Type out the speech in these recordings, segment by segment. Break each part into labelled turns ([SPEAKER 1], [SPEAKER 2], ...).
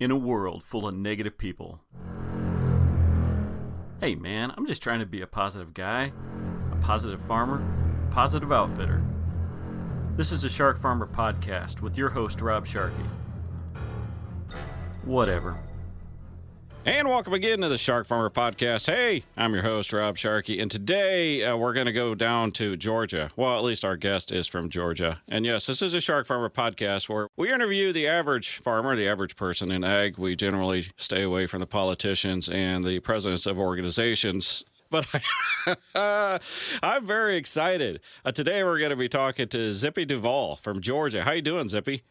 [SPEAKER 1] in a world full of negative people. Hey man, I'm just trying to be a positive guy, a positive farmer, a positive outfitter. This is the Shark Farmer Podcast with your host, Rob Sharkey. Whatever.
[SPEAKER 2] And welcome again to the Shark Farmer Podcast. Hey, I'm your host, Rob Sharkey, and today we're going to go down to Georgia. Well, at least our guest is from Georgia. And yes, this is a Shark Farmer Podcast where we interview the average farmer, the average person in ag. We generally stay away from the politicians and the presidents of organizations. But I'm very excited. Today we're going to be talking to Zippy Duvall from Georgia. How you doing, Zippy?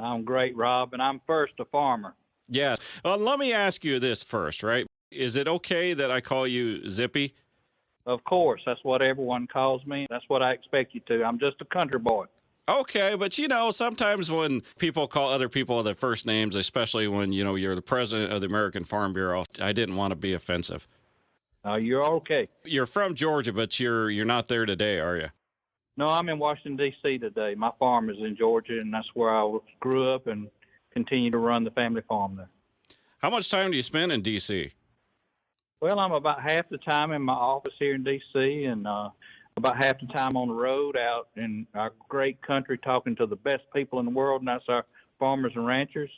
[SPEAKER 3] I'm great, Rob, and I'm first a farmer.
[SPEAKER 2] Yes. Well, let me ask you this first, right? Is it okay that I call you Zippy?
[SPEAKER 3] Of course. That's what everyone calls me. That's what I expect you to. I'm just a country boy.
[SPEAKER 2] Okay, but sometimes when people call other people their first names, especially when, you're the president of the American Farm Bureau, I didn't want to be offensive.
[SPEAKER 3] You're okay.
[SPEAKER 2] You're from Georgia, but you're not there today, are you?
[SPEAKER 3] No, I'm in Washington, D.C. today. My farm is in Georgia, and that's where I grew up and continue to run the family farm there.
[SPEAKER 2] How much time do you spend in D.C.?
[SPEAKER 3] Well, I'm about half the time in my office here in D.C. and about half the time on the road out in our great country talking to the best people in the world, and that's our farmers and ranchers.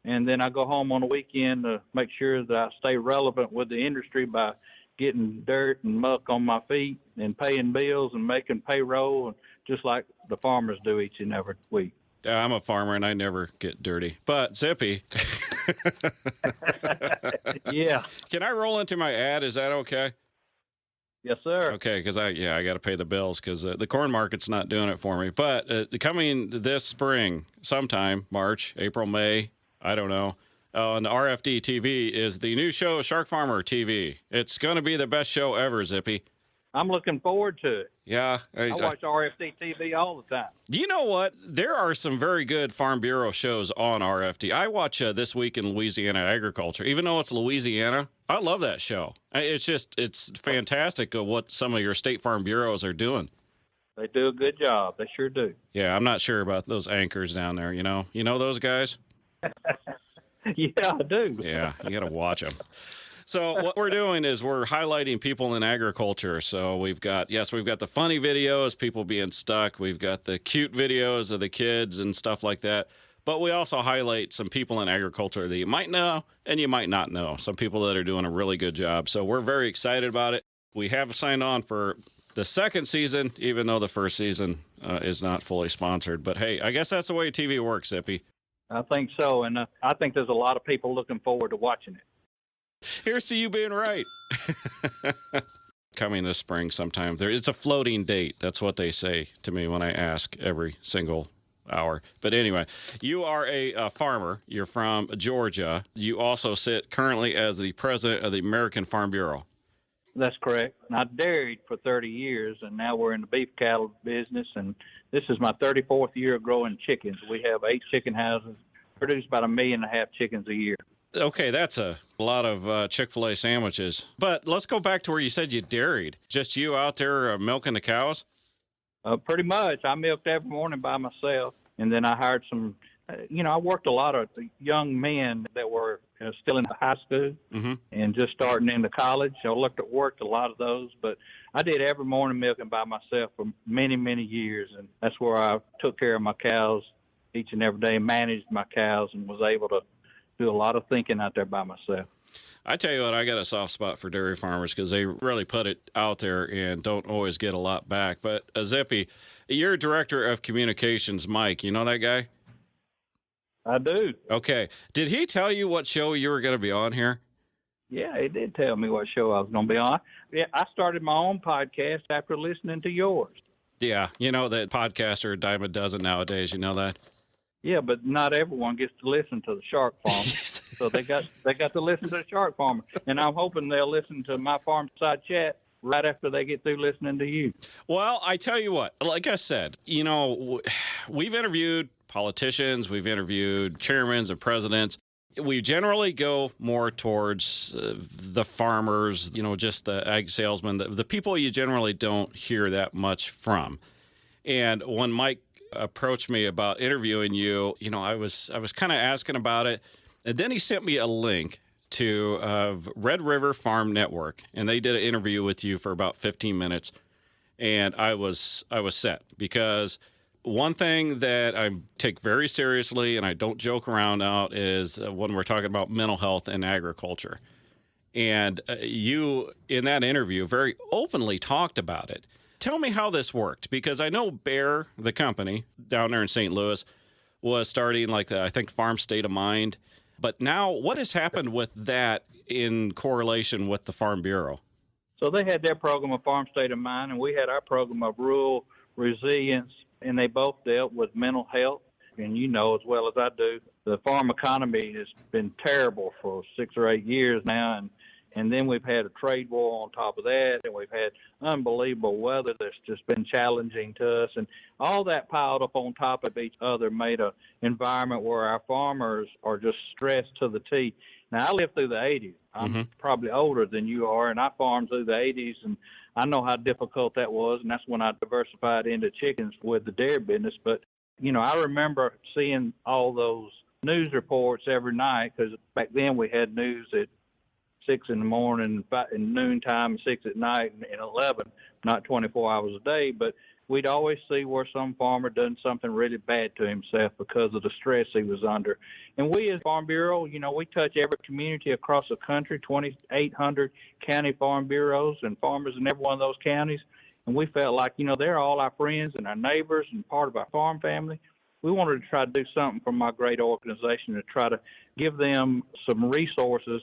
[SPEAKER 3] And then I go home on the weekend to make sure that I stay relevant with the industry by getting dirt and muck on my feet and paying bills and making payroll, just like the farmers do each and every week.
[SPEAKER 2] I'm a farmer and I never get dirty. But Zippy.
[SPEAKER 3] Yeah.
[SPEAKER 2] Can I roll into my ad? Is that okay?
[SPEAKER 3] Yes, sir.
[SPEAKER 2] Okay, because I got to pay the bills because the corn market's not doing it for me. But coming this spring, sometime, March, April, May, I don't know, on the RFD TV is the new show, Shark Farmer TV. It's going to be the best show ever, Zippy.
[SPEAKER 3] I'm looking forward to it.
[SPEAKER 2] Yeah.
[SPEAKER 3] I watch RFD TV all the time.
[SPEAKER 2] You know what? There are some very good Farm Bureau shows on RFD. I watch This Week in Louisiana Agriculture. Even though it's Louisiana, I love that show. It's fantastic what some of your state farm bureaus are doing.
[SPEAKER 3] They do a good job. They sure do.
[SPEAKER 2] Yeah, I'm not sure about those anchors down there, You know those guys?
[SPEAKER 3] Yeah, I do.
[SPEAKER 2] Yeah, you got to watch them. So what we're doing is we're highlighting people in agriculture. So we've got the funny videos, people being stuck. We've got the cute videos of the kids and stuff like that. But we also highlight some people in agriculture that you might know and you might not know. Some people that are doing a really good job. So we're very excited about it. We have signed on for the second season, even though the first season is not fully sponsored. But hey, I guess that's the way TV works, Zippy.
[SPEAKER 3] I think so. And I think there's a lot of people looking forward to watching it.
[SPEAKER 2] Here's to you being right. Coming this spring sometime. It's a floating date. That's what they say to me when I ask every single hour. But anyway, you are a farmer. You're from Georgia. You also sit currently as the president of the American Farm Bureau.
[SPEAKER 3] That's correct. And I dairied for 30 years, and now we're in the beef cattle business, and this is my 34th year of growing chickens. We have 8 chicken houses, produce about 1.5 million chickens a year.
[SPEAKER 2] Okay, that's a lot of Chick-fil-A sandwiches. But let's go back to where you said you dairied. Just you out there milking the cows?
[SPEAKER 3] Pretty much. I milked every morning by myself, and then I hired some, I worked a lot of young men that were still in high school and just starting into college. I worked a lot of those, but I did every morning milking by myself for many, many years, and that's where I took care of my cows each and every day, managed my cows, and was able to do a lot of thinking out there by myself.
[SPEAKER 2] I tell you what, I got a soft spot for dairy farmers because they really put it out there and don't always get a lot back. But Zippy, your director of communications, Mike, you know that guy?
[SPEAKER 3] I do.
[SPEAKER 2] Okay. Did he tell you what show you were going to be on here?
[SPEAKER 3] Yeah, he did tell me what show I was going to be on. Yeah, I started my own podcast after listening to yours.
[SPEAKER 2] Yeah, that podcaster a dime a dozen nowadays. You know that?
[SPEAKER 3] Yeah, but not everyone gets to listen to the Shark Farmer. So they got to listen to the Shark Farmer. And I'm hoping they'll listen to my Farm Side Chat right after they get through listening to you.
[SPEAKER 2] Well, I tell you what, like I said, we've interviewed politicians, we've interviewed chairmen and presidents. We generally go more towards the farmers, just the ag salesmen, the people you generally don't hear that much from. And when Mike approached me about interviewing you, I was kind of asking about it. And then he sent me a link to Red River Farm Network, and they did an interview with you for about 15 minutes. And I was set, because one thing that I take very seriously and I don't joke around out is when we're talking about mental health and agriculture. And you, in that interview, very openly talked about it. Tell me how this worked, because I know Bear, the company down there in St. Louis, was starting I think Farm State of Mind. But now what has happened with that in correlation with the Farm Bureau?
[SPEAKER 3] So they had their program of Farm State of Mind, and we had our program of Rural Resilience, and they both dealt with mental health. And you know as well as I do, the farm economy has been terrible for 6 or 8 years now, and then we've had a trade war on top of that, and we've had unbelievable weather that's just been challenging to us, and all that piled up on top of each other made an environment where our farmers are just stressed to the T. Now, I lived through the 80s. I'm probably older than you are, and I farmed through the 80s, and I know how difficult that was, and that's when I diversified into chickens with the dairy business. But, I remember seeing all those news reports every night, because back then we had news at 6 in the morning, in noontime, 6 at night, and 11, not 24 hours a day. But we'd always see where some farmer done something really bad to himself because of the stress he was under. And we as Farm Bureau, we touch every community across the country, 2,800 county farm bureaus and farmers in every one of those counties. And we felt like, they're all our friends and our neighbors and part of our farm family. We wanted to try to do something from my great organization to try to give them some resources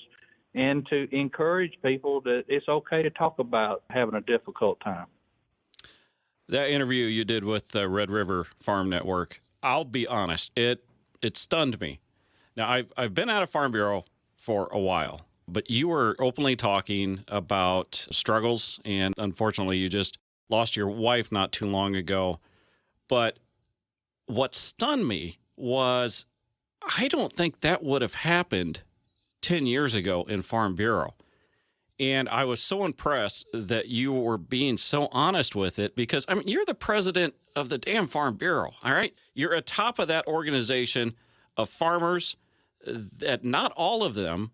[SPEAKER 3] and to encourage people that it's okay to talk about having a difficult time.
[SPEAKER 2] That interview you did with the Red River Farm Network, I'll be honest, it stunned me. Now, I've been at a Farm Bureau for a while, but you were openly talking about struggles, and unfortunately, you just lost your wife not too long ago. But what stunned me was I don't think that would have happened 10 years ago in Farm Bureau. And I was so impressed that you were being so honest with it, because, you're the president of the damn Farm Bureau, all right? You're atop of that organization of farmers that not all of them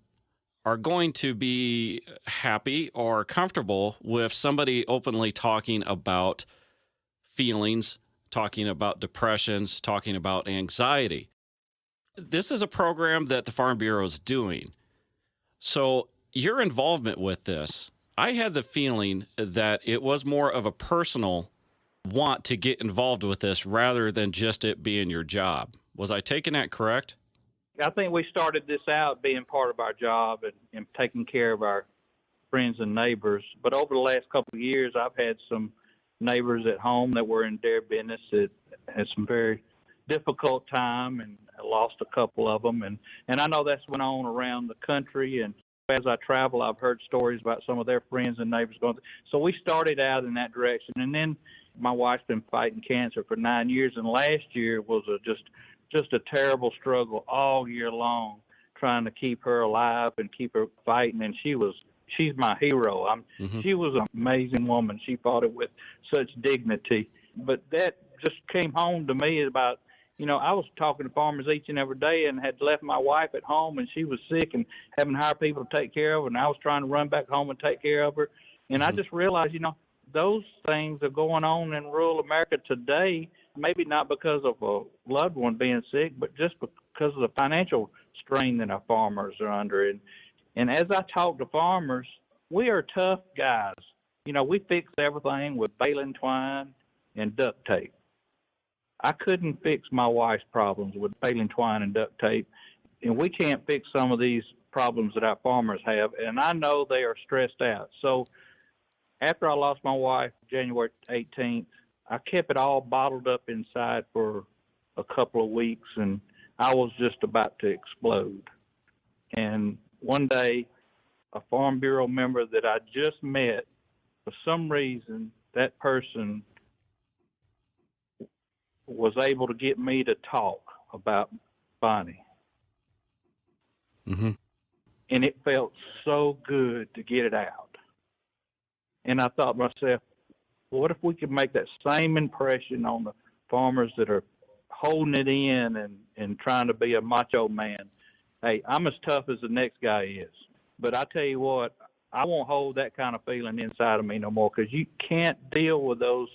[SPEAKER 2] are going to be happy or comfortable with somebody openly talking about feelings, talking about depressions, talking about anxiety. This is a program that the Farm Bureau is doing. So your involvement with this, I had the feeling that it was more of a personal want to get involved with this rather than just it being your job. Was I taking that correct?
[SPEAKER 3] I think we started this out being part of our job and taking care of our friends and neighbors. But over the last couple of years, I've had some neighbors at home that were in dairy business that had some very difficult time, and I lost a couple of them. And I know that's went on around the country. And as I travel, I've heard stories about some of their friends and neighbors going through. So we started out in that direction. And then my wife's been fighting cancer for 9 years. And last year was just a terrible struggle all year long, trying to keep her alive and keep her fighting. And she's my hero. She was an amazing woman. She fought it with such dignity. But that just came home to me about, I was talking to farmers each and every day and had left my wife at home, and she was sick and having to hire people to take care of her, and I was trying to run back home and take care of her. And I just realized, those things are going on in rural America today, maybe not because of a loved one being sick, but just because of the financial strain that our farmers are under. And as I talk to farmers, we are tough guys. We fix everything with baling twine and duct tape. I couldn't fix my wife's problems with baling twine and duct tape, and we can't fix some of these problems that our farmers have, and I know they are stressed out. So after I lost my wife January 18th, I kept it all bottled up inside for a couple of weeks, and I was just about to explode. And one day, a Farm Bureau member that I just met, for some reason, that person was able to get me to talk about Bonnie.
[SPEAKER 2] Mm-hmm.
[SPEAKER 3] And it felt so good to get it out. And I thought to myself, what if we could make that same impression on the farmers that are holding it in and trying to be a macho man? hey, I'm as tough as the next guy is. But I tell you what, I won't hold that kind of feeling inside of me no more, because you can't deal with those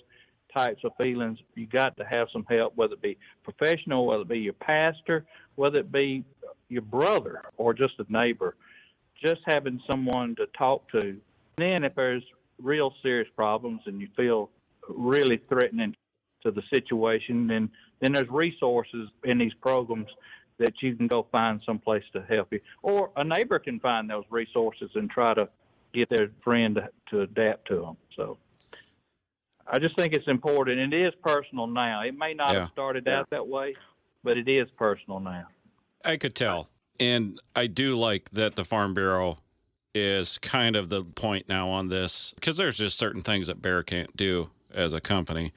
[SPEAKER 3] types of feelings. You got to have some help, whether it be professional, whether it be your pastor, whether it be your brother or just a neighbor. Just having someone to talk to. Then if there's real serious problems and you feel really threatening to the situation, then there's resources in these programs that you can go find someplace to help you. Or a neighbor can find those resources and try to get their friend to adapt to them. So I just think it's important. And it is personal now. It may not have started out that way, but it is personal now.
[SPEAKER 2] I could tell. And I do like that the Farm Bureau is kind of the point now on this, because there's just certain things that Bear can't do as a company.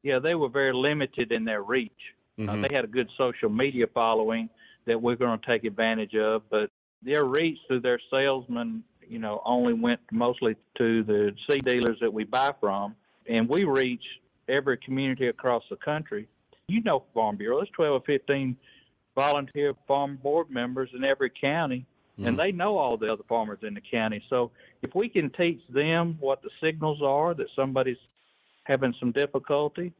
[SPEAKER 3] Yeah, they were very limited in their reach.
[SPEAKER 2] Mm-hmm.
[SPEAKER 3] They had a good social media following that we're going to take advantage of, but their reach through their salesmen, only went mostly to the seed dealers that we buy from, and we reach every community across the country. Farm Bureau, there's 12 or 15 volunteer farm board members in every county, and they know all the other farmers in the county. So if we can teach them what the signals are that somebody's having some difficulty,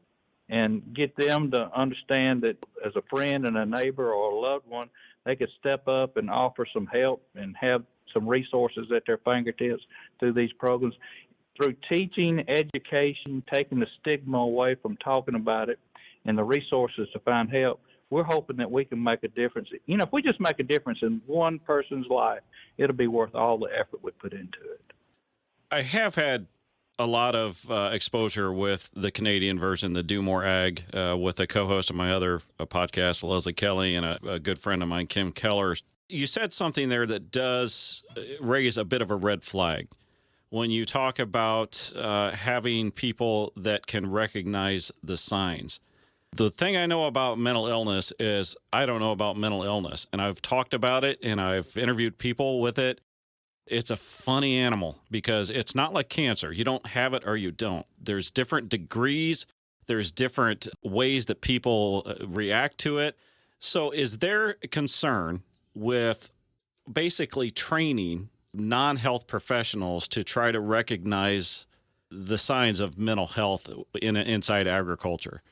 [SPEAKER 3] and get them to understand that as a friend and a neighbor or a loved one, they could step up and offer some help and have some resources at their fingertips through these programs. Through teaching, education, taking the stigma away from talking about it, and the resources to find help, we're hoping that we can make a difference. If we just make a difference in one person's life, it'll be worth all the effort we put into it.
[SPEAKER 2] I have had a lot of exposure with the Canadian version, the Do More Ag, with a co-host of my other podcast, Leslie Kelly, and a good friend of mine, Kim Keller. You said something there that does raise a bit of a red flag. When you talk about having people that can recognize the signs. The thing I know about mental illness is I don't know about mental illness. And I've talked about it, and I've interviewed people with it. It's a funny animal because it's not like cancer. You don't have it or you don't. There's different degrees. There's different ways that people react to it. So is there a concern with basically training non-health professionals to try to recognize the signs of mental health inside agriculture?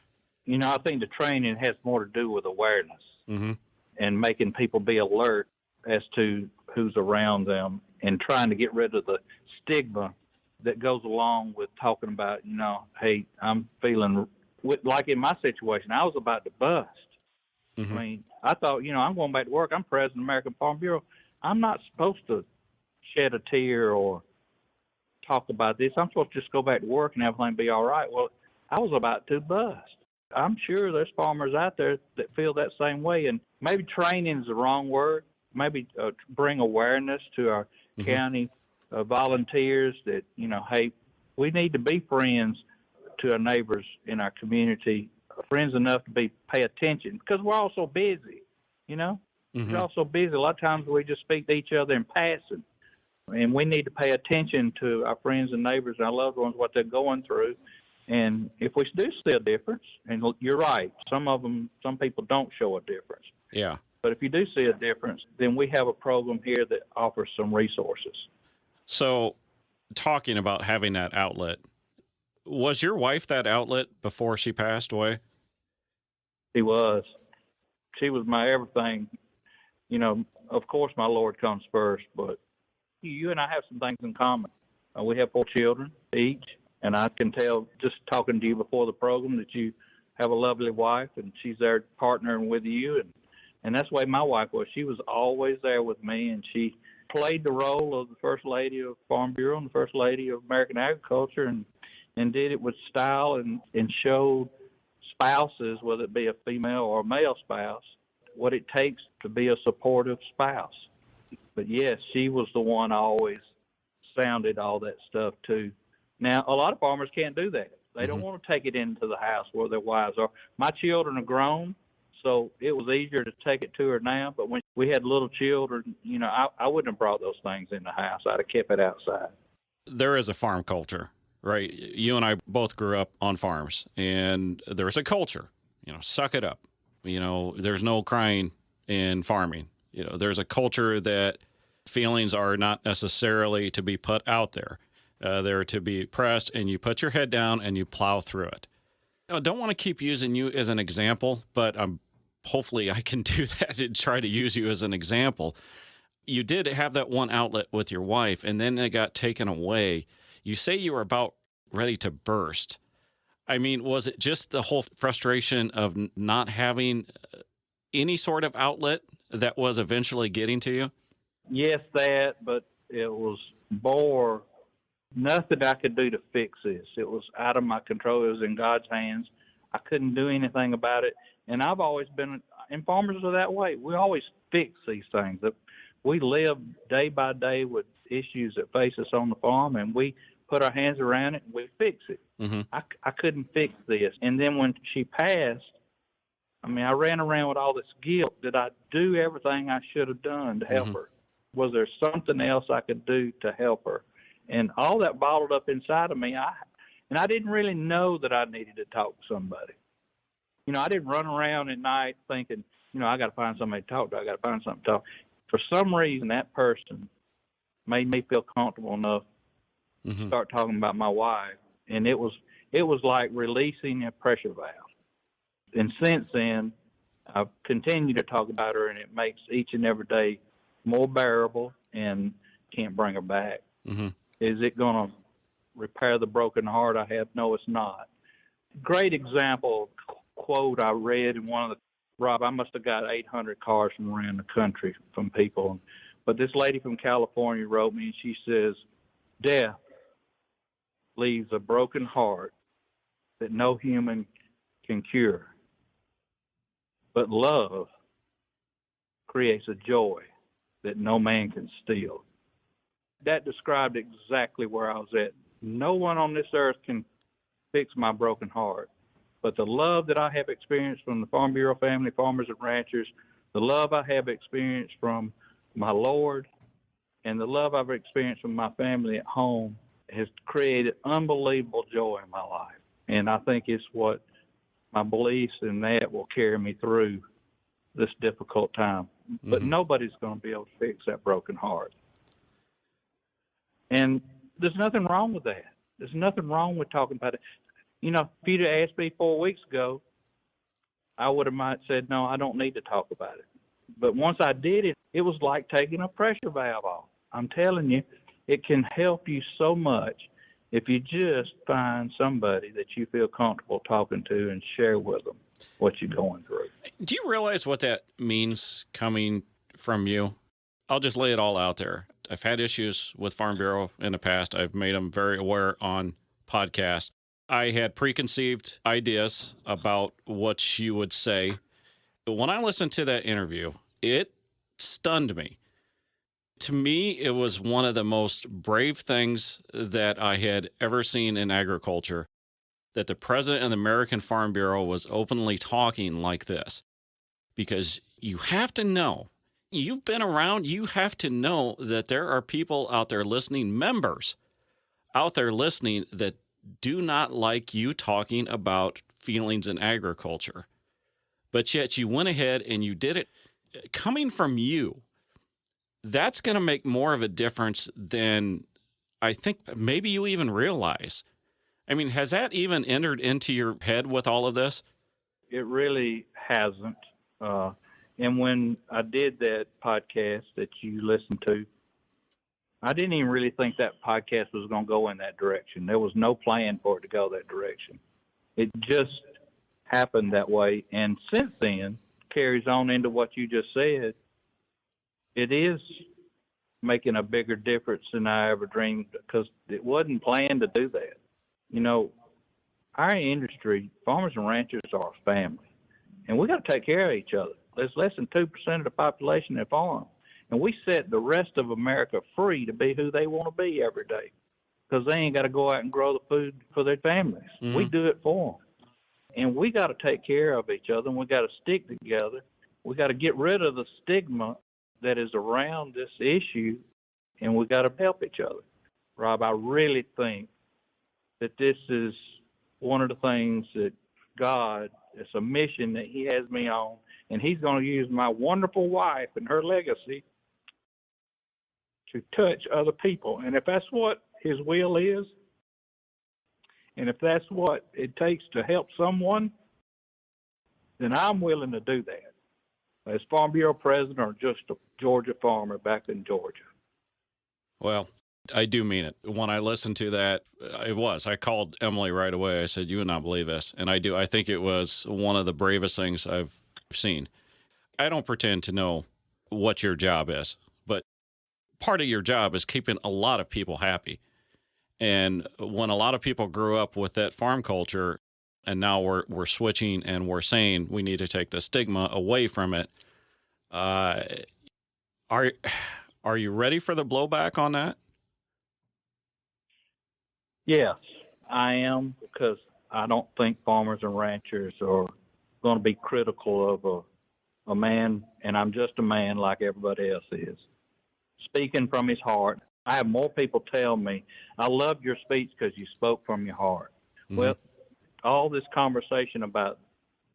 [SPEAKER 3] I think the training has more to do with awareness and making people be alert as to who's around them, and trying to get rid of the stigma that goes along with talking about, hey, I'm feeling, like in my situation, I was about to bust. I mean, I thought, I'm going back to work. I'm president of the American Farm Bureau. I'm not supposed to shed a tear or talk about this. I'm supposed to just go back to work and everything be all right. Well, I was about to bust. I'm sure there's farmers out there that feel that same way, and maybe training is the wrong word. Maybe bring awareness to our county volunteers that, hey, we need to be friends to our neighbors in our community, friends enough to pay attention, because we're all so busy, We're all so busy. A lot of times we just speak to each other in passing, and we need to pay attention to our friends and neighbors and our loved ones, what they're going through. And if we do see a difference, and you're right, some people don't show a difference.
[SPEAKER 2] Yeah.
[SPEAKER 3] But if you do see a difference, then we have a program here that offers some resources.
[SPEAKER 2] So, talking about having that outlet, was your wife that outlet before she passed away?
[SPEAKER 3] She was. She was my everything. Of course, my Lord comes first, but you and I have some things in common. We have 4 children each, and I can tell just talking to you before the program that you have a lovely wife, and she's there partnering with you. And that's the way my wife was. She was always there with me, and she played the role of the First Lady of Farm Bureau and the First Lady of American Agriculture, and did it with style and showed spouses, whether it be a female or a male spouse, what it takes to be a supportive spouse. But yes, she was the one I always sounded all that stuff to. Now, a lot of farmers can't do that. They don't want to take it into the house where their wives are. My children are grown, so it was easier to take it to her now. But when we had little children, I wouldn't have brought those things in the house. I'd have kept it outside.
[SPEAKER 2] There is a farm culture, right? You and I both grew up on farms, and there's a culture, suck it up. There's no crying in farming. There's a culture that feelings are not necessarily to be put out there. They're to be pressed, and you put your head down and you plow through it. I don't want to keep using you as an example, but hopefully I can do that and try to use you as an example. You did have that one outlet with your wife, and then it got taken away. You say you were about ready to burst. I mean, was it just the whole frustration of not having any sort of outlet that was eventually getting to you?
[SPEAKER 3] Yes, but it was more nothing I could do to fix this. It was out of my control. It was in God's hands. I couldn't do anything about it. And I've always been, and farmers are that way. We always fix these things. We live day by day with issues that face us on the farm, and we put our hands around it and we fix it.
[SPEAKER 2] Mm-hmm.
[SPEAKER 3] I couldn't fix this. And then when she passed, I ran around with all this guilt. Did I do everything I should have done to help her? Was there something else I could do to help her? And all that bottled up inside of me. I didn't really know that I needed to talk to somebody. I didn't run around at night thinking, I got to find somebody to talk to. I got to find something to talk. For some reason, that person made me feel comfortable enough to start talking about my wife. And it was like releasing a pressure valve. And since then, I've continued to talk about her, and it makes each and every day more bearable, and can't bring her back.
[SPEAKER 2] Mm-hmm.
[SPEAKER 3] Is it going to repair the broken heart I have? No, it's not. Great example quote I read in one of the, Rob, I must have got 800 cards from around the country from people. But this lady from California wrote me, and she says, "Death leaves a broken heart that no human can cure. But love creates a joy that no man can steal." That described exactly where I was at. No one on this earth can fix my broken heart. But the love that I have experienced from the Farm Bureau family, farmers and ranchers, the love I have experienced from my Lord, and the love I've experienced from my family at home has created unbelievable joy in my life. And I think it's what my beliefs in that will carry me through this difficult time. But nobody's going to be able to fix that broken heart. And there's nothing wrong with that. There's nothing wrong with talking about it. If you'd have asked me 4 weeks ago, I would have might said, no, I don't need to talk about it. But once I did it, it was like taking a pressure valve off. I'm telling you, it can help you so much if you just find somebody that you feel comfortable talking to and share with them what you're going through.
[SPEAKER 2] Do you realize what that means coming from you? I'll just lay it all out there. I've had issues with Farm Bureau in the past. I've made them very aware on podcasts. I had preconceived ideas about what she would say. But when I listened to that interview, it stunned me. To me, it was one of the most brave things that I had ever seen in agriculture, that the president of the American Farm Bureau was openly talking like this. Because you have to know, you've been around, you have to know that there are people out there listening, members out there listening, that do not like you talking about feelings in agriculture. But yet you went ahead and you did it. Coming from you, that's going to make more of a difference than I think maybe you even realize. I mean, has that even entered into your head with all of this?
[SPEAKER 3] It really hasn't. And when I did that podcast that you listened to, I didn't even really think that podcast was going to go in that direction. There was no plan for it to go that direction. It just happened that way. And since then, carries on into what you just said. It is making a bigger difference than I ever dreamed, because it wasn't planned to do that. Our industry, farmers and ranchers, are a family, and we got to take care of each other. There's less than 2% of the population that farm, and we set the rest of America free to be who they want to be every day, because they ain't got to go out and grow the food for their families. We do it for them, and we got to take care of each other, and we got to stick together. We got to get rid of the stigma that is around this issue, and we got to help each other. Rob, I really think that this is one of the things that God, it's a mission that he has me on, and he's going to use my wonderful wife and her legacy to touch other people. And if that's what his will is, and if that's what it takes to help someone, then I'm willing to do that as Farm Bureau president or just a Georgia farmer back in Georgia.
[SPEAKER 2] Well, I do mean it. When I listened to that, I called Emily right away. I said, you would not believe this. And I do. I think it was one of the bravest things I've seen. I don't pretend to know what your job is, but part of your job is keeping a lot of people happy. And when a lot of people grew up with that farm culture, and now we're switching and we're saying we need to take the stigma away from it, are you ready for the blowback on that?
[SPEAKER 3] Yes, I am, because I don't think farmers and ranchers are going to be critical of a man, and I'm just a man like everybody else is, speaking from his heart. I have more people tell me, I loved your speech because you spoke from your heart. Mm-hmm. Well, all this conversation about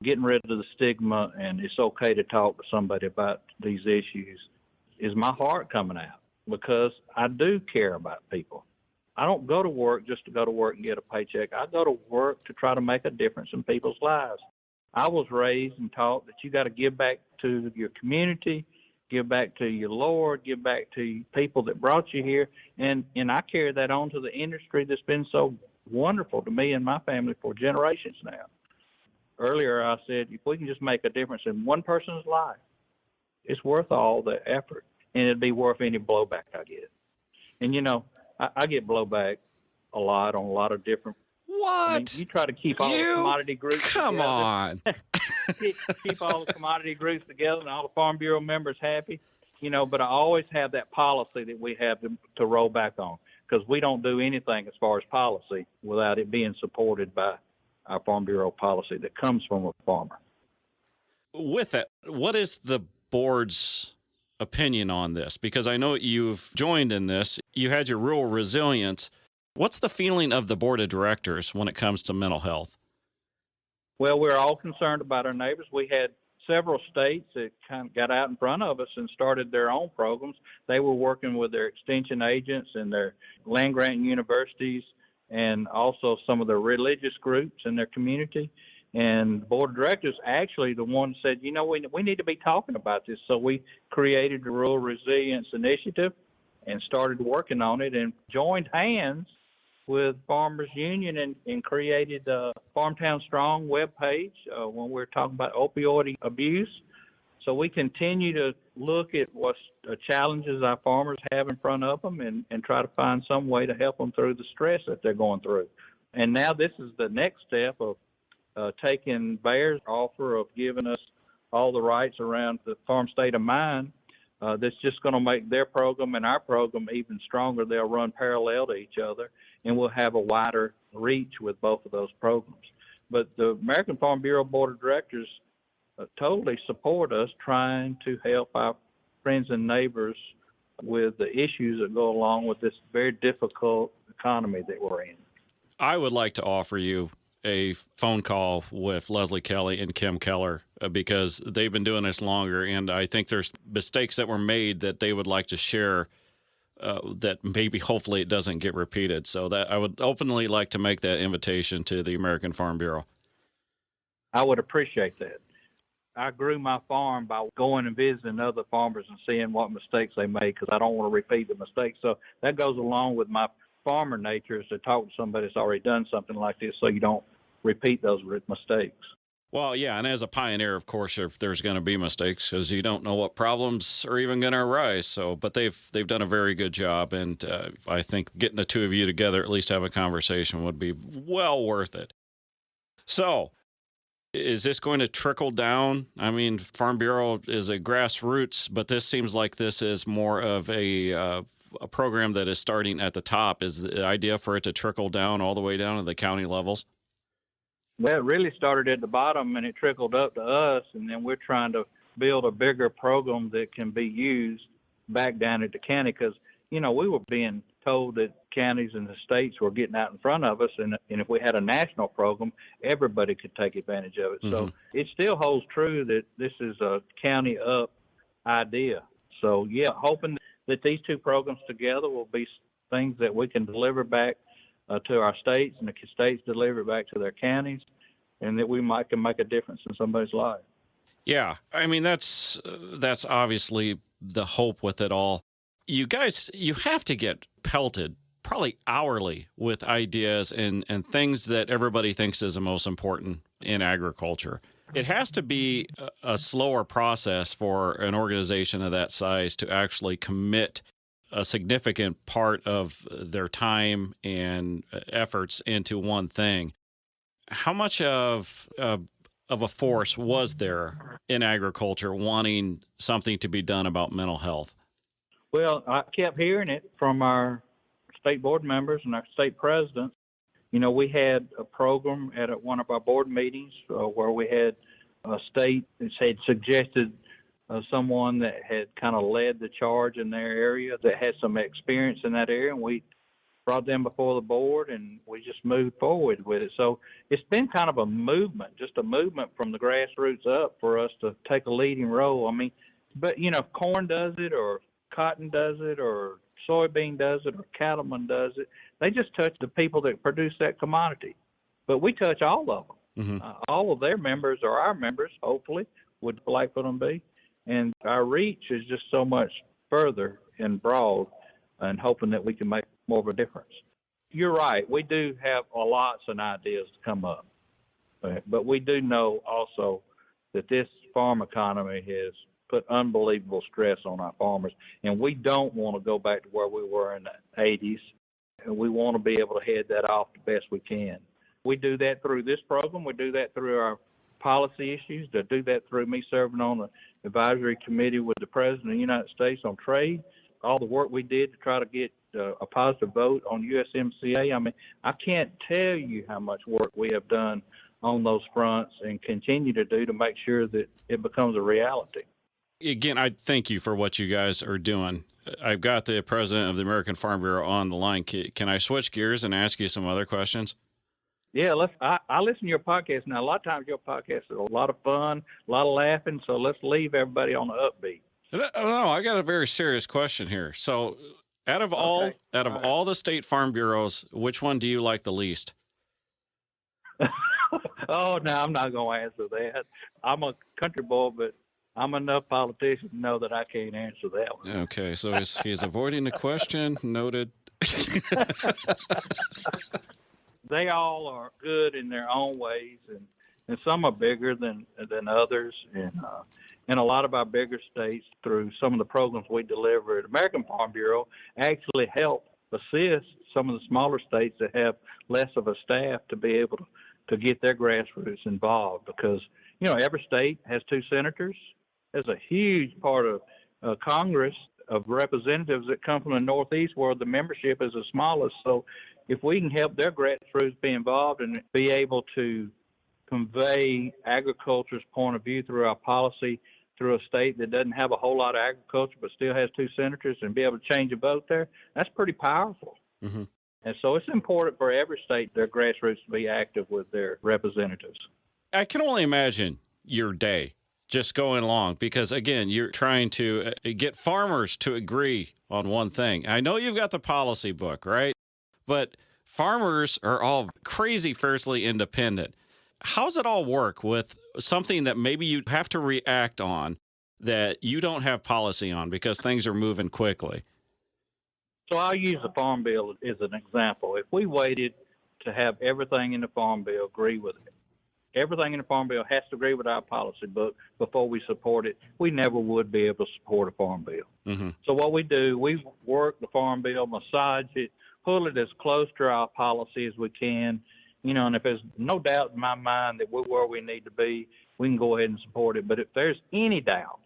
[SPEAKER 3] getting rid of the stigma and it's okay to talk to somebody about these issues is my heart coming out, because I do care about people. I don't go to work just to go to work and get a paycheck. I go to work to try to make a difference in people's lives. I was raised and taught that you got to give back to your community, give back to your Lord, give back to people that brought you here. And I carry that on to the industry that's been so wonderful to me and my family for generations now. Earlier I said, if we can just make a difference in one person's life, it's worth all the effort, and it'd be worth any blowback I get. And, I get blowback a lot on a lot of different.
[SPEAKER 2] What?
[SPEAKER 3] I mean, you try to keep all the commodity groups
[SPEAKER 2] Come
[SPEAKER 3] together.
[SPEAKER 2] on.
[SPEAKER 3] keep all the commodity groups together and all the Farm Bureau members happy, but I always have that policy that we have to roll back on, because we don't do anything as far as policy without it being supported by our Farm Bureau policy that comes from a farmer.
[SPEAKER 2] With that, what is the board's opinion on this? Because I know you've joined in this. You had your rural resilience. What's the feeling of the board of directors when it comes to mental health?
[SPEAKER 3] Well, we're all concerned about our neighbors. We had several states that kind of got out in front of us and started their own programs. They were working with their extension agents and their land-grant universities, and also some of the religious groups in their community. And the board of directors actually the one said, we need to be talking about this. So we created the Rural Resilience Initiative and started working on it, and joined hands with Farmers Union and created a Farmtown Strong webpage when we're talking about opioid abuse. So we continue to look at what challenges our farmers have in front of them and try to find some way to help them through the stress that they're going through. And now this is the next step of taking Bayer's offer of giving us all the rights around the farm state of mind. That's just going to make their program and our program even stronger. They'll run parallel to each other, and we'll have a wider reach with both of those programs. But the American Farm Bureau Board of Directors totally support us trying to help our friends and neighbors with the issues that go along with this very difficult economy that we're in.
[SPEAKER 2] I would like to offer you a phone call with Leslie Kelly and Kim Keller because they've been doing this longer, and I think there's mistakes that were made that they would like to share that maybe hopefully it doesn't get repeated. So that I would openly like to make that invitation to the American Farm Bureau.
[SPEAKER 3] I would appreciate that. I grew my farm by going and visiting other farmers and seeing what mistakes they made, because I don't want to repeat the mistakes. So that goes along with my farmer nature, is to talk to somebody that's already done something like this so you don't repeat those mistakes.
[SPEAKER 2] Well, yeah, and as a pioneer, of course, there's going to be mistakes because you don't know what problems are even going to arise. So, but they've done a very good job, and I think getting the two of you together, at least have a conversation, would be well worth it. So, is this going to trickle down? I mean, Farm Bureau is a grassroots, but this seems like this is more of a program that is starting at the top. Is the idea for it to trickle down all the way down to the county levels?
[SPEAKER 3] Well, it really started at the bottom and it trickled up to us, and then we're trying to build a bigger program that can be used back down at the county, because, we were being told that counties and the states were getting out in front of us, and if we had a national program, everybody could take advantage of it. So it still holds true that this is a county up idea. So, yeah, hoping that these two programs together will be things that we can deliver back to our states, and the states deliver it back to their counties, and that we can make a difference in somebody's life.
[SPEAKER 2] Yeah, I mean, that's obviously the hope with it all. You guys, you have to get pelted probably hourly with ideas and things that everybody thinks is the most important in agriculture. It has to be a slower process for an organization of that size to actually commit a significant part of their time and efforts into one thing. How much of a force was there in agriculture wanting something to be done about mental health?
[SPEAKER 3] Well, I kept hearing it from our state board members and our state presidents. You know, we had a program at one of our board meetings where we had a state that had suggested someone that had kind of led the charge in their area that had some experience in that area, and we brought them before the board, and we just moved forward with it. So it's been kind of a movement, just a movement from the grassroots up for us to take a leading role. I mean, but, you know, if corn does it or cotton does it or soybean does it or cattleman does it, they just touch the people that produce that commodity. But we touch all of them. All of their members are our members, hopefully, would like for them to be. And our reach is just so much further and broad, and hoping that we can make more of a difference. You're right. We do have lots of ideas to come up. But we do know also that this farm economy has put unbelievable stress on our farmers, and we don't want to go back to where we were in the 80s, and we want to be able to head that off the best we can. We do that through this program. We do that through our policy issues. To do that through me serving on the advisory committee with the President of the United States on trade, all the work we did to try to get a positive vote on USMCA. I mean, I can't tell you how much work we have done on those fronts and continue to do to make sure that it becomes a reality.
[SPEAKER 2] Again, I thank you for what you guys are doing. I've got the president of the American Farm Bureau on the line. Can I switch gears and ask you some other questions?
[SPEAKER 3] Yeah, I listen to your podcast. Now, a lot of times your podcast is a lot of fun, a lot of laughing, so let's leave everybody on the upbeat.
[SPEAKER 2] No, I got a very serious question here. So out of all the state farm bureaus, which one do you like the least?
[SPEAKER 3] Oh, no, I'm not going to answer that. I'm a country boy, but I'm enough politician to know that I can't answer that one.
[SPEAKER 2] Okay, so he's avoiding the question. Noted.
[SPEAKER 3] They all are good in their own ways, and some are bigger than others. And a lot of our bigger states, through some of the programs we deliver at American Farm Bureau, actually help assist some of the smaller states that have less of a staff to be able to get their grassroots involved. Because, you know, every state has 2 senators. There's a huge part of Congress of representatives that come from the Northeast where the membership is the smallest. So if we can help their grassroots be involved and be able to convey agriculture's point of view through our policy through a state that doesn't have a whole lot of agriculture but still has 2 senators and be able to change a vote there, that's pretty powerful. Mm-hmm. And so it's important for every state, their grassroots, to be active with their representatives.
[SPEAKER 2] I can only imagine your day just going along because, again, you're trying to get farmers to agree on one thing. I know you've got the policy book, right? But farmers are all crazy fiercely independent. How's it all work with something that maybe you have to react on that you don't have policy on because things are moving quickly?
[SPEAKER 3] So I'll use the Farm Bill as an example. If we waited to have everything in the Farm Bill agree with it, everything in the Farm Bill has to agree with our policy book before we support it, we never would be able to support a Farm Bill. Mm-hmm. So what we do, we work the Farm Bill, massage it, pull it as close to our policy as we can, you know, and if there's no doubt in my mind that we're where we need to be, we can go ahead and support it. But if there's any doubt,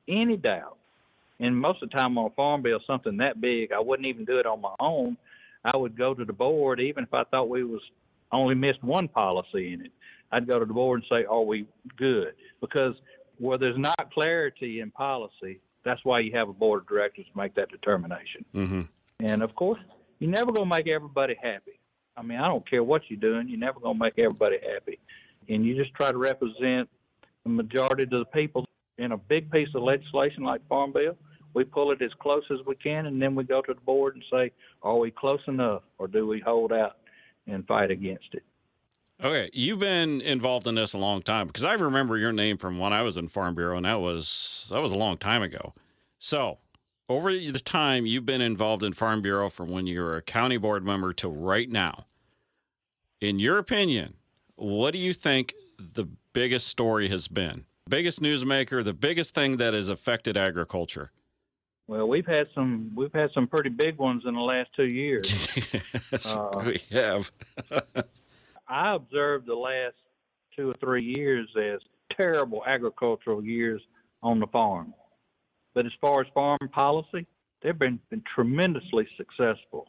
[SPEAKER 3] and most of the time on a Farm Bill, something that big, I wouldn't even do it on my own. I would go to the board, even if I thought we was only missed one policy in it. I'd go to the board and say, are we good? Because where there's not clarity in policy, that's why you have a board of directors to make that determination. Mm-hmm. And, of course, you're never going to make everybody happy. I mean, I don't care what you're doing. You're never going to make everybody happy. And you just try to represent the majority of the people in a big piece of legislation like Farm Bill. We pull it as close as we can, and then we go to the board and say, are we close enough, or do we hold out and fight against it?
[SPEAKER 2] Okay, you've been involved in this a long time, because I remember your name from when I was in Farm Bureau, and that was a long time ago. So, over the time you've been involved in Farm Bureau, from when you were a county board member to right now, in your opinion, what do you think the biggest story has been? Biggest newsmaker, the biggest thing that has affected agriculture?
[SPEAKER 3] Well, we've had some pretty big ones in the last 2 years.
[SPEAKER 2] Yes, we have.
[SPEAKER 3] I observed the last 2 or 3 years as terrible agricultural years on the farm. But as far as farm policy, they've been tremendously successful.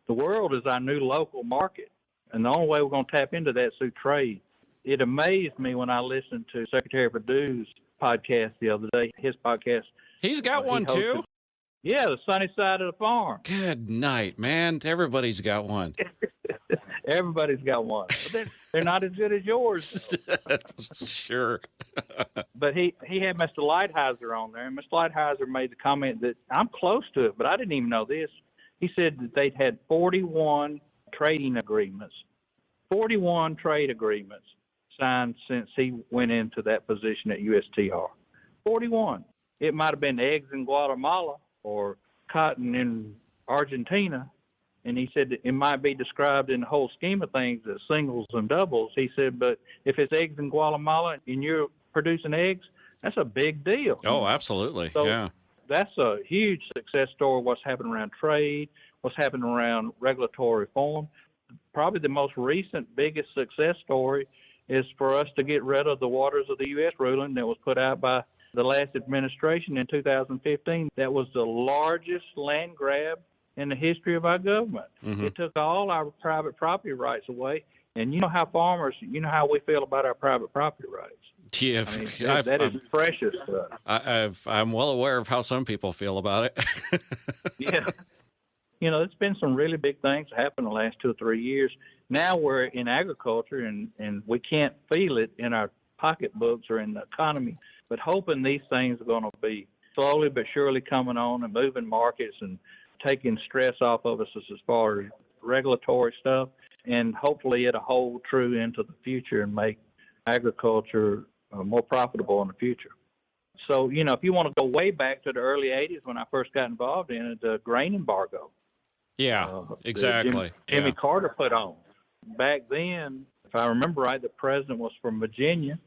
[SPEAKER 3] The world is our new local market, and the only way we're going to tap into that is through trade. It amazed me when I listened to Secretary Perdue's podcast the other day, his podcast.
[SPEAKER 2] He's got one too?
[SPEAKER 3] Yeah, the sunny side of the farm.
[SPEAKER 2] Good night, man. Everybody's got one.
[SPEAKER 3] Everybody's got one. But they're not as good as yours.
[SPEAKER 2] Sure.
[SPEAKER 3] But he had Mr. Lighthizer on there, and Mr. Lighthizer made the comment that I'm close to it, but I didn't even know this. He said that they'd had 41 trading agreements, 41 trade agreements signed since he went into that position at USTR. 41. It might have been eggs in Guatemala or cotton in Argentina, and he said it might be described in the whole scheme of things as singles and doubles. He said, but if it's eggs in Guatemala and you're producing eggs, that's a big deal.
[SPEAKER 2] Oh, absolutely.
[SPEAKER 3] So
[SPEAKER 2] yeah.
[SPEAKER 3] That's a huge success story, what's happening around trade, what's happening around regulatory reform. Probably the most recent, biggest success story is for us to get rid of the Waters of the U.S. ruling that was put out by the last administration in 2015. That was the largest land grab in the history of our government.
[SPEAKER 2] Mm-hmm.
[SPEAKER 3] It took all our private property rights away. And you know how farmers, you know how we feel about our private property rights.
[SPEAKER 2] Yeah,
[SPEAKER 3] I mean, that is precious to us.
[SPEAKER 2] I'm well aware of how some people feel about it.
[SPEAKER 3] Yeah. You know, it's been some really big things that happened in the last 2 or 3 years. Now we're in agriculture, and we can't feel it in our pocketbooks or in the economy, but hoping these things are going to be slowly but surely coming on and moving markets and taking stress off of us as far as regulatory stuff, and hopefully it'll hold true into the future and make agriculture more profitable in the future. So, you know, if you want to go way back to the early 80s when I first got involved in it, the grain embargo.
[SPEAKER 2] Yeah, exactly.
[SPEAKER 3] Jimmy Carter put on. Back then, if I remember right, the president was from Virginia.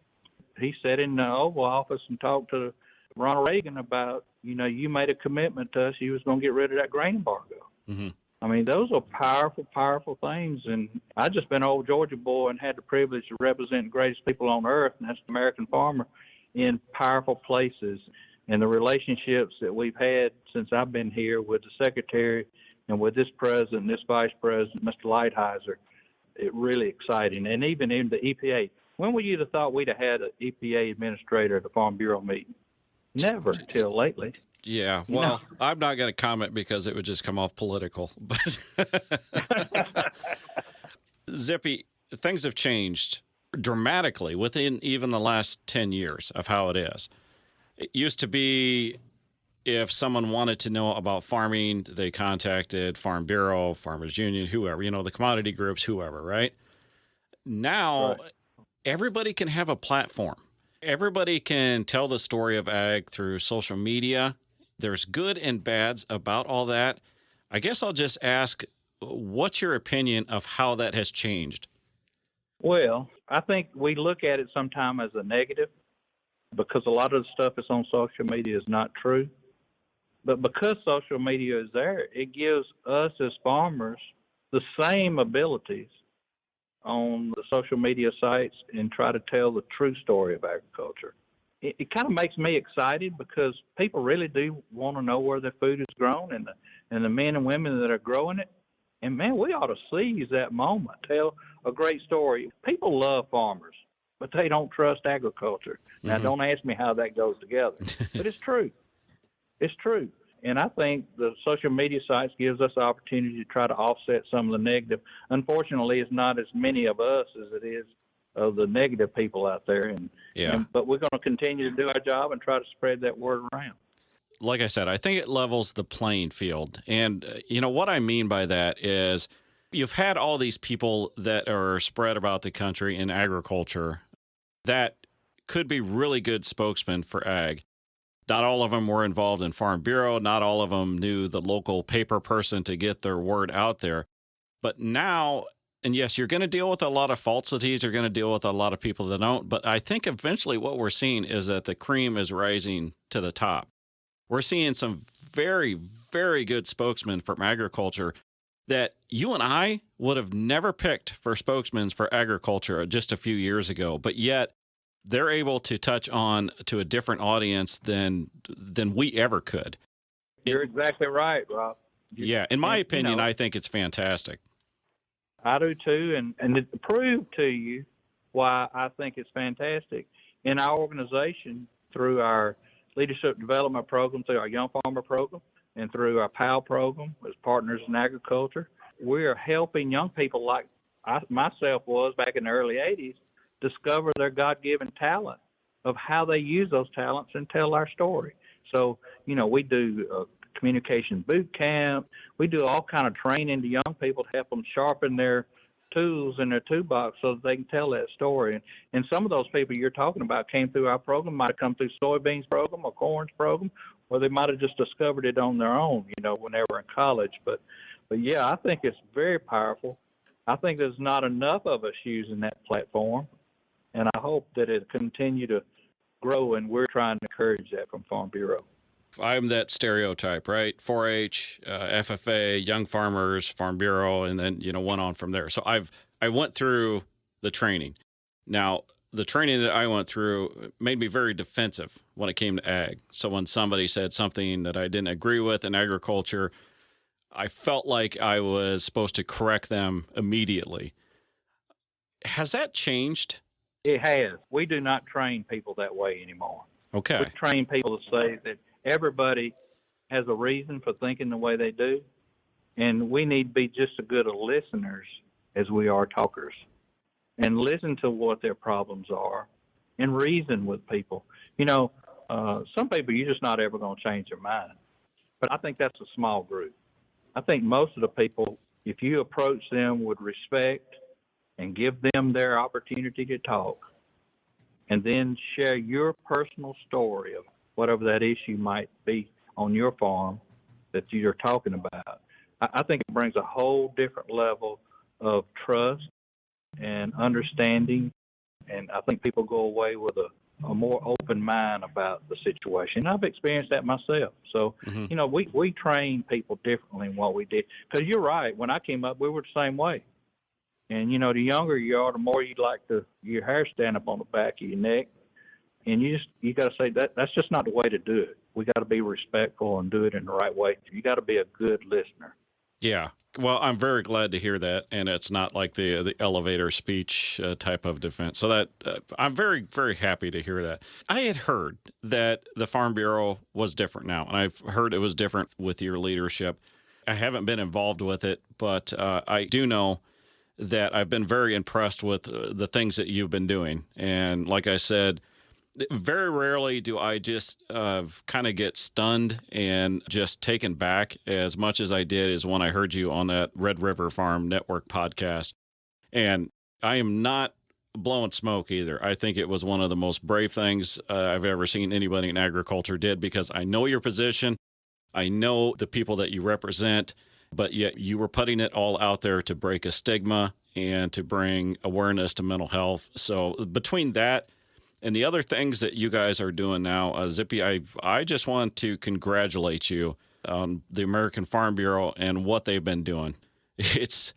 [SPEAKER 3] He sat in the Oval Office and talked to Ronald Reagan about, you know, you made a commitment to us. You was going to get rid of that grain embargo.
[SPEAKER 2] Mm-hmm.
[SPEAKER 3] I mean, those are powerful, powerful things. And I just been an old Georgia boy and had the privilege to represent the greatest people on earth, and that's the American farmer, in powerful places. And the relationships that we've had since I've been here with the secretary and with this president, this vice president, Mr. Lighthizer, it's really exciting. And even in the EPA. When would you have thought we'd have had an EPA administrator at the Farm Bureau meeting? Never till lately.
[SPEAKER 2] Yeah, well, I'm not going to comment because it would just come off political. But Zippy, things have changed dramatically within even the last 10 years of how it is. It used to be if someone wanted to know about farming, they contacted Farm Bureau, Farmers Union, whoever, you know, the commodity groups, whoever, right? Now, everybody can have a platform. Everybody can tell the story of ag through social media. There's good and bads about all that. I guess I'll just ask, what's your opinion of how that has changed?
[SPEAKER 3] Well, I think we look at it sometime as a negative because a lot of the stuff that's on social media is not true. But because social media is there, it gives us as farmers the same abilities on the social media sites and try to tell the true story of agriculture. It kind of makes me excited because people really do want to know where their food is grown and the men and women that are growing it. And, man, we ought to seize that moment, tell a great story. People love farmers, but they don't trust agriculture. Now, don't ask me how that goes together, but it's true. It's true. And I think the social media sites gives us the opportunity to try to offset some of the negative. Unfortunately, it's not as many of us as it is of the negative people out there. But we're going to continue to do our job and try to spread that word around.
[SPEAKER 2] Like I said, I think it levels the playing field. And, what I mean by that is you've had all these people that are spread about the country in agriculture that could be really good spokesmen for ag. Not all of them were involved in Farm Bureau. Not all of them knew the local paper person to get their word out there. But now, and yes, you're going to deal with a lot of falsities. You're going to deal with a lot of people that don't. But I think eventually what we're seeing is that the cream is rising to the top. We're seeing some very, very good spokesmen from agriculture that you and I would have never picked for spokesmen for agriculture just a few years ago. But yet they're able to touch on to a different audience than we ever could.
[SPEAKER 3] You're exactly right, Rob.
[SPEAKER 2] In my opinion, I think it's fantastic.
[SPEAKER 3] I do too, and to prove to you why I think it's fantastic, in our organization, through our leadership development program, through our Young Farmer program, and through our PAL program as Partners in Agriculture, we're helping young people like I myself was back in the early 80s discover their God-given talent of how they use those talents and tell our story. So, we do communication boot camp. We do all kind of training to young people to help them sharpen their tools in their toolbox so that they can tell that story. And some of those people you're talking about came through our program, might have come through soybeans program or corn's program, or they might have just discovered it on their own, when they were in college. But yeah, I think it's very powerful. I think there's not enough of us using that platform, and I hope that it continue to grow, and we're trying to encourage that from Farm Bureau.
[SPEAKER 2] I'm that stereotype, right? 4-H, FFA, Young Farmers, Farm Bureau, and then, went on from there. So I went through the training. Now, the training that I went through made me very defensive when it came to ag. So when somebody said something that I didn't agree with in agriculture, I felt like I was supposed to correct them immediately. Has that changed?
[SPEAKER 3] It has. We do not train people that way anymore.
[SPEAKER 2] Okay.
[SPEAKER 3] We train people to say that everybody has a reason for thinking the way they do, and we need to be just as good of listeners as we are talkers, and listen to what their problems are and reason with people. Some people you're just not ever going to change their mind, but I think that's a small group. I think most of the people, if you approach them with respect and give them their opportunity to talk, and then share your personal story of whatever that issue might be on your farm that you're talking about, I think it brings a whole different level of trust and understanding, and I think people go away with a more open mind about the situation. I've experienced that myself. So, we train people differently in what we did. Because you're right, when I came up, we were the same way. And, the younger you are, the more you'd like your hair stand up on the back of your neck. And you got to say that's just not the way to do it. We got to be respectful and do it in the right way. You got to be a good listener.
[SPEAKER 2] Yeah. Well, I'm very glad to hear that. And it's not like the elevator speech type of defense. So that I'm very, very happy to hear that. I had heard that the Farm Bureau was different now. And I've heard it was different with your leadership. I haven't been involved with it, but I do know that I've been very impressed with the things that you've been doing. And like I said, very rarely do I just kind of get stunned and just taken back as much as I did is when I heard you on that Red River Farm Network podcast. And I am not blowing smoke either. I think it was one of the most brave things I've ever seen anybody in agriculture did, because I know your position. I know the people that you represent, but yet you were putting it all out there to break a stigma and to bring awareness to mental health. So between that and the other things that you guys are doing now, Zippy, I just want to congratulate you on the American Farm Bureau and what they've been doing. It's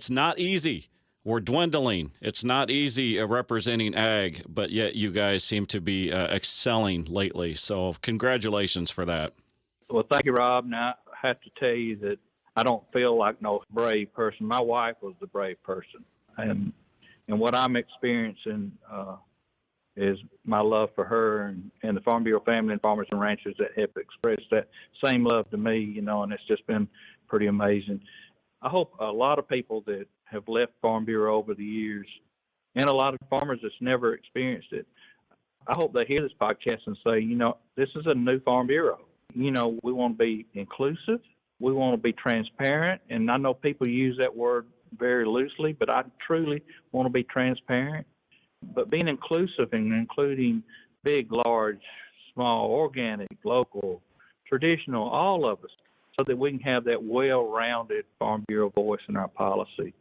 [SPEAKER 2] not easy. We're dwindling. It's not easy representing ag, but yet you guys seem to be excelling lately. So congratulations for that.
[SPEAKER 3] Well, thank you, Rob. Now, I have to tell you that I don't feel like no brave person. My wife was the brave person. And what I'm experiencing is my love for her and the Farm Bureau family and farmers and ranchers that have expressed that same love to me, and it's just been pretty amazing. I hope a lot of people that have left Farm Bureau over the years, and a lot of farmers that's never experienced it, I hope they hear this podcast and say, this is a new Farm Bureau. We want to be inclusive. We want to be transparent. And I know people use that word very loosely, but I truly want to be transparent. But being inclusive and including big, large, small, organic, local, traditional, all of us, so that we can have that well-rounded Farm Bureau voice in our policy.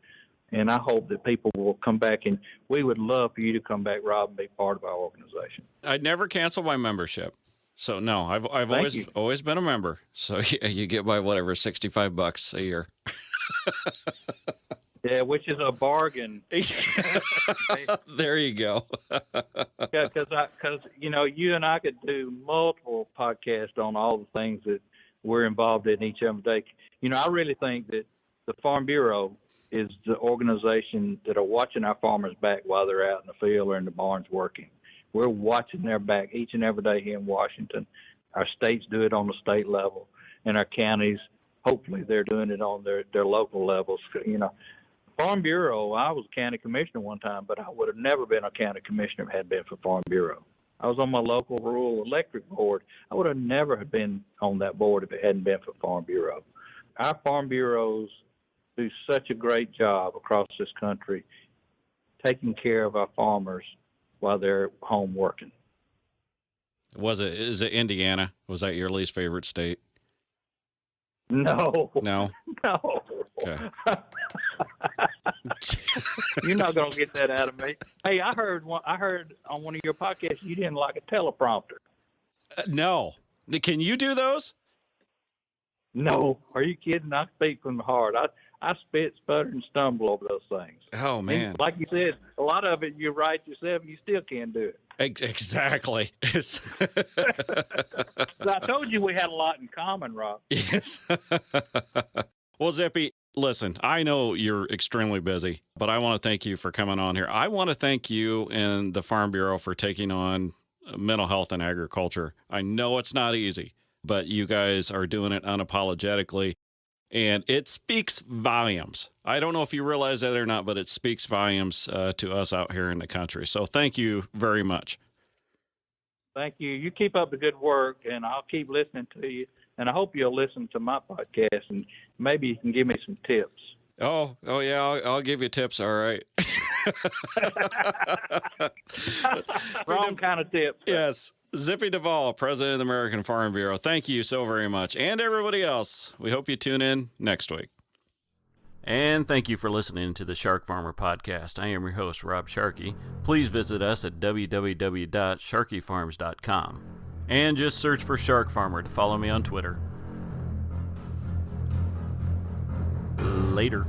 [SPEAKER 3] And I hope that people will come back, and we would love for you to come back, Rob, and be part of our organization.
[SPEAKER 2] I'd never cancel my membership. So no, I've always been a member. So yeah, you get my whatever $65 a year.
[SPEAKER 3] Yeah, which is a bargain.
[SPEAKER 2] There you go.
[SPEAKER 3] Yeah, because you and I could do multiple podcasts on all the things that we're involved in each of them day. I really think that the Farm Bureau is the organization that are watching our farmers back while they're out in the field or in the barns working. We're watching their back each and every day here in Washington. Our states do it on the state level, and our counties, hopefully, they're doing it on their local levels. Farm Bureau, I was a county commissioner one time, but I would have never been a county commissioner if it hadn't been for Farm Bureau. I was on my local rural electric board. I would have never have been on that board if it hadn't been for Farm Bureau. Our Farm Bureaus do such a great job across this country taking care of our farmers while they're home working.
[SPEAKER 2] Is it Indiana? Was that your least favorite state?
[SPEAKER 3] No.
[SPEAKER 2] No?
[SPEAKER 3] No.
[SPEAKER 2] Okay.
[SPEAKER 3] You're not going to get that out of me. Hey, I heard on one of your podcasts you didn't like a teleprompter.
[SPEAKER 2] No. Can you do those?
[SPEAKER 3] No. Are you kidding? I speak from the heart. I spit, sputter, and stumble over those things.
[SPEAKER 2] Oh, man.
[SPEAKER 3] And like you said, a lot of it you write yourself, you still can't do it.
[SPEAKER 2] Exactly.
[SPEAKER 3] So I told you we had a lot in common, Rob.
[SPEAKER 2] Yes. Well, Zippy, listen, I know you're extremely busy, but I want to thank you for coming on here. I want to thank you and the Farm Bureau for taking on mental health and agriculture. I know it's not easy, but you guys are doing it unapologetically, and it speaks volumes. I don't know if you realize that or not, but it speaks volumes to us out here in the country. So thank you very much.
[SPEAKER 3] Thank you. You keep up the good work, and I'll keep listening to you. And I hope you'll listen to my podcast, and maybe you can give me some tips.
[SPEAKER 2] Oh yeah, I'll give you tips. All right.
[SPEAKER 3] Wrong kind of tips.
[SPEAKER 2] Yes. Zippy Duvall, President of the American Farm Bureau. Thank you so very much. And everybody else, we hope you tune in next week.
[SPEAKER 1] And thank you for listening to the Shark Farmer Podcast. I am your host, Rob Sharkey. Please visit us at www.sharkyfarms.com. And just search for Shark Farmer to follow me on Twitter. Later.